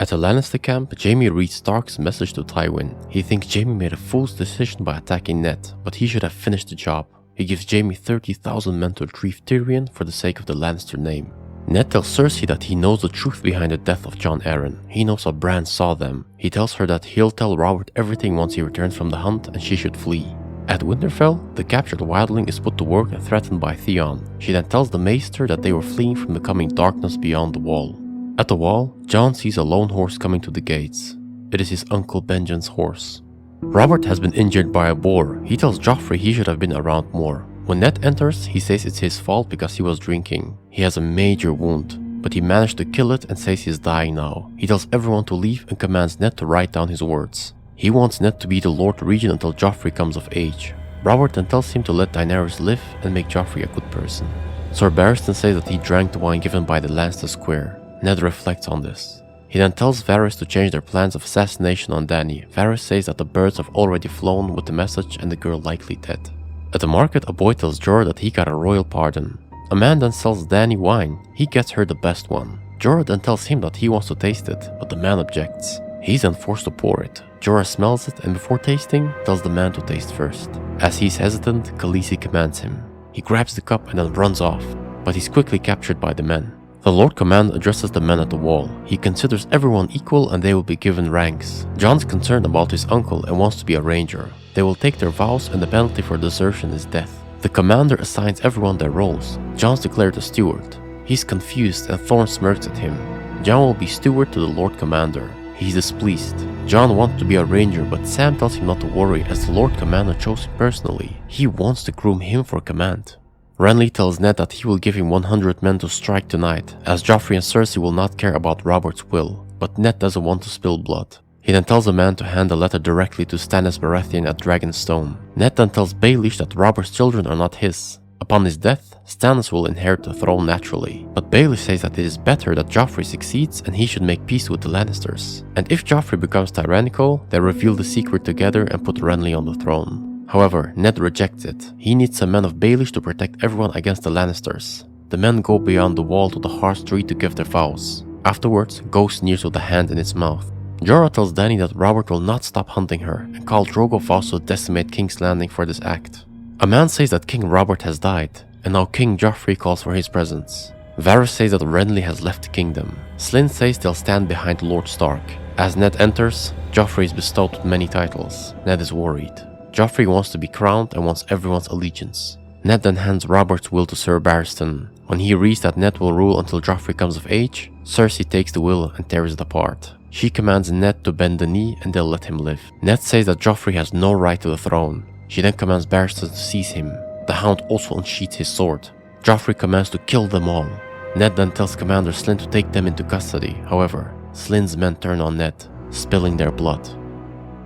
At the Lannister camp, Jaime reads Stark's message to Tywin. He thinks Jaime made a fool's decision by attacking Ned, but he should have finished the job. He gives Jaime 30,000 men to retrieve Tyrion for the sake of the Lannister name. Ned tells Cersei that he knows the truth behind the death of Jon Arryn. He knows how Bran saw them. He tells her that he'll tell Robert everything once he returns from the hunt and she should flee. At Winterfell, the captured wildling is put to work and threatened by Theon. She then tells the maester that they were fleeing from the coming darkness beyond the wall. At the wall, Jon sees a lone horse coming to the gates. It is his uncle Benjen's horse. Robert has been injured by a boar. He tells Joffrey he should have been around more. When Ned enters, he says it's his fault because he was drinking. He has a major wound, but he managed to kill it and says he's dying now. He tells everyone to leave and commands Ned to write down his words. He wants Ned to be the Lord Regent until Joffrey comes of age. Robert then tells him to let Daenerys live and make Joffrey a good person. Sir Barristan says that he drank the wine given by the Lannister square. Ned reflects on this. He then tells Varys to change their plans of assassination on Dany. Varys says that the birds have already flown with the message and the girl likely dead. At the market, a boy tells Jorah that he got a royal pardon. A man then sells Dany wine. He gets her the best one. Jorah then tells him that he wants to taste it, but the man objects. He's then forced to pour it. Jorah smells it and before tasting, tells the man to taste first. As he's hesitant, Khaleesi commands him. He grabs the cup and then runs off, but he's quickly captured by the men. The Lord Command addresses the men at the wall. He considers everyone equal and they will be given ranks. Jon's concerned about his uncle and wants to be a ranger. They will take their vows and the penalty for desertion is death. The commander assigns everyone their roles. Jon's declared a steward. He's confused and Thorne smirks at him. Jon will be steward to the Lord Commander. He's displeased. Jon wants to be a ranger, but Sam tells him not to worry as the Lord Commander chose him personally. He wants to groom him for command. Renly tells Ned that he will give him 100 men to strike tonight, as Joffrey and Cersei will not care about Robert's will, but Ned doesn't want to spill blood. He then tells a man to hand the letter directly to Stannis Baratheon at Dragonstone. Ned then tells Baelish that Robert's children are not his. Upon his death, Stannis will inherit the throne naturally, but Baelish says that it is better that Joffrey succeeds and he should make peace with the Lannisters. And if Joffrey becomes tyrannical, they reveal the secret together and put Renly on the throne. However, Ned rejects it. He needs some men of Baelish to protect everyone against the Lannisters. The men go beyond the wall to the Hearth Tree to give their vows. Afterwards, Ghost sneers with a hand in its mouth. Jorah tells Dany that Robert will not stop hunting her, and Khal Drogo vows to decimate King's Landing for this act. A man says that King Robert has died, and now King Joffrey calls for his presence. Varys says that Renly has left the kingdom. Slynn says they'll stand behind Lord Stark. As Ned enters, Joffrey is bestowed with many titles. Ned is worried. Joffrey wants to be crowned and wants everyone's allegiance. Ned then hands Robert's will to Sir Barristan. When he reads that Ned will rule until Joffrey comes of age, Cersei takes the will and tears it apart. She commands Ned to bend the knee and they'll let him live. Ned says that Joffrey has no right to the throne. She then commands Barristan to seize him. The Hound also unsheaths his sword. Joffrey commands to kill them all. Ned then tells Commander Slynn to take them into custody. However, Slynn's men turn on Ned, spilling their blood.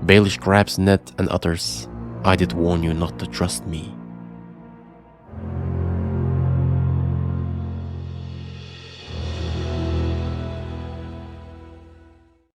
Baelish grabs Ned and utters, "I did warn you not to trust me."